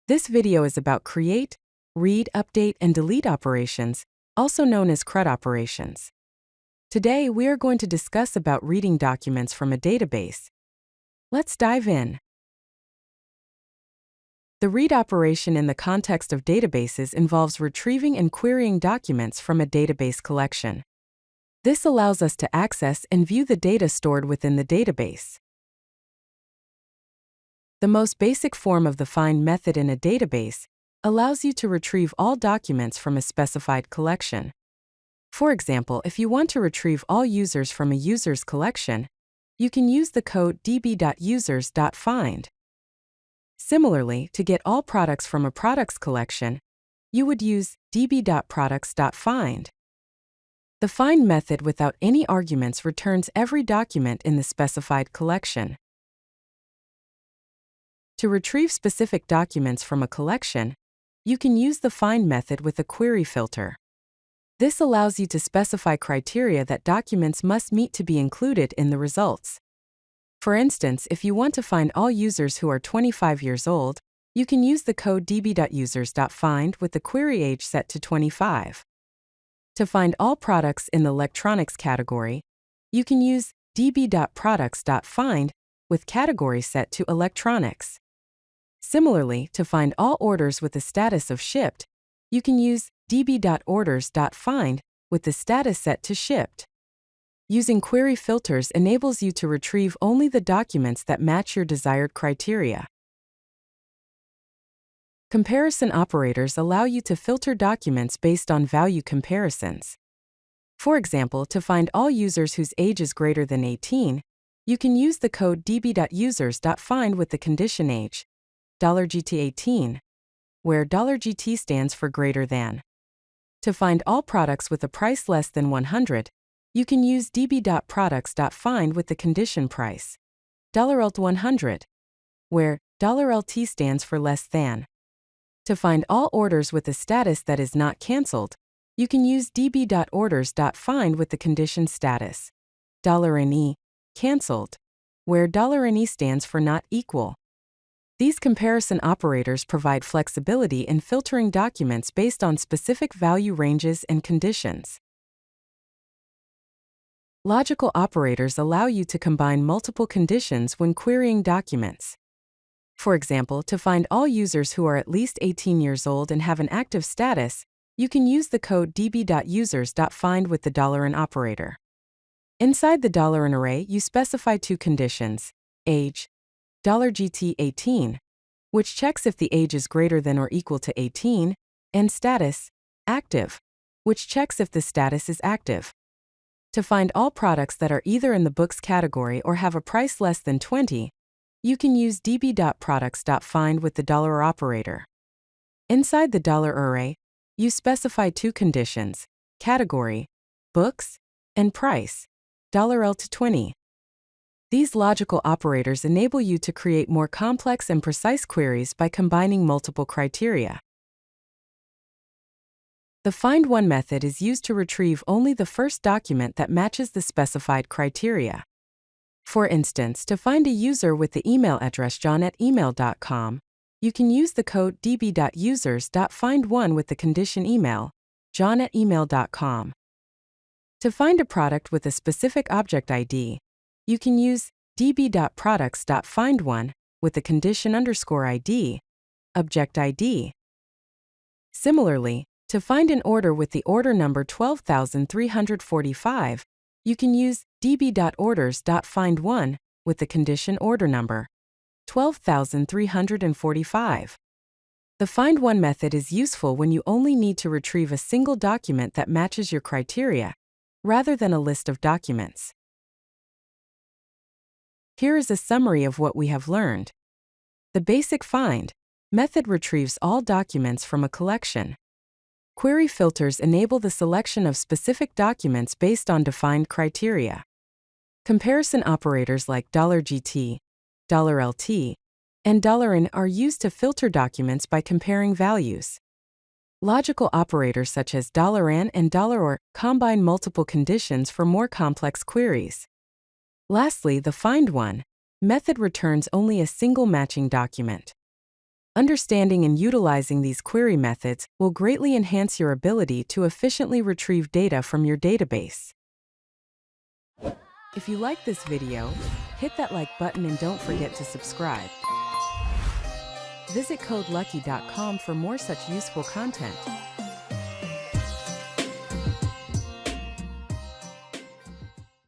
This video is about create, read, update, and delete operations, also known as CRUD operations. Today, we are going to discuss about reading documents from a database. Let's dive in. The read operation in the context of databases involves retrieving and querying documents from a database collection. This allows us to access and view the data stored within the database. The most basic form of the find method in a database allows you to retrieve all documents from a specified collection. For example, if you want to retrieve all users from a user's collection, you can use the code db.users.find. Similarly, to get all products from a products collection, you would use db.products.find. The find method without any arguments returns every document in the specified collection. To retrieve specific documents from a collection, you can use the find method with a query filter. This allows you to specify criteria that documents must meet to be included in the results. For instance, if you want to find all users who are 25 years old, you can use the code db.users.find with the query age set to 25. To find all products in the electronics category, you can use db.products.find with category set to electronics. Similarly, to find all orders with the status of shipped, you can use db.orders.find with the status set to shipped. Using query filters enables you to retrieve only the documents that match your desired criteria. Comparison operators allow you to filter documents based on value comparisons. For example, to find all users whose age is greater than 18, you can use the code db.users.find with the condition age $GT18, where $GT stands for greater than. To find all products with a price less than 100, you can use db.products.find with the condition price $LT100, where $LT stands for less than. To find all orders with a status that is not cancelled, you can use db.orders.find with the condition status $NE, cancelled, where $NE stands for not equal. These comparison operators provide flexibility in filtering documents based on specific value ranges and conditions. Logical operators allow you to combine multiple conditions when querying documents. For example, to find all users who are at least 18 years old and have an active status, you can use the code db.users.find with the $N operator. Inside the $N array, you specify two conditions: age, $GT18, which checks if the age is greater than or equal to 18, and status, active, which checks if the status is active. To find all products that are either in the books category or have a price less than 20, you can use db.products.find with the $, operator. Inside the $, array, you specify two conditions: category, books, and price, $L to 20. These logical operators enable you to create more complex and precise queries by combining multiple criteria. The findOne method is used to retrieve only the first document that matches the specified criteria. For instance, to find a user with the email address john@email.com, you can use the code db.users.findOne with the condition email, john@email.com. To find a product with a specific object ID, you can use db.products.findOne with the condition _ID, object ID. Similarly, to find an order with the order number 12,345, you can use db.orders.findOne with the condition order number 12,345. The findOne method is useful when you only need to retrieve a single document that matches your criteria, rather than a list of documents. Here is a summary of what we have learned. The basic find method retrieves all documents from a collection. Query filters enable the selection of specific documents based on defined criteria. Comparison operators like $GT, $LT, and $N are used to filter documents by comparing values. Logical operators such as $N and $OR combine multiple conditions for more complex queries. Lastly, the findOne method returns only a single matching document. Understanding and utilizing these query methods will greatly enhance your ability to efficiently retrieve data from your database. If you like this video, hit that like button and don't forget to subscribe. Visit CodeLucky.com for more such useful content.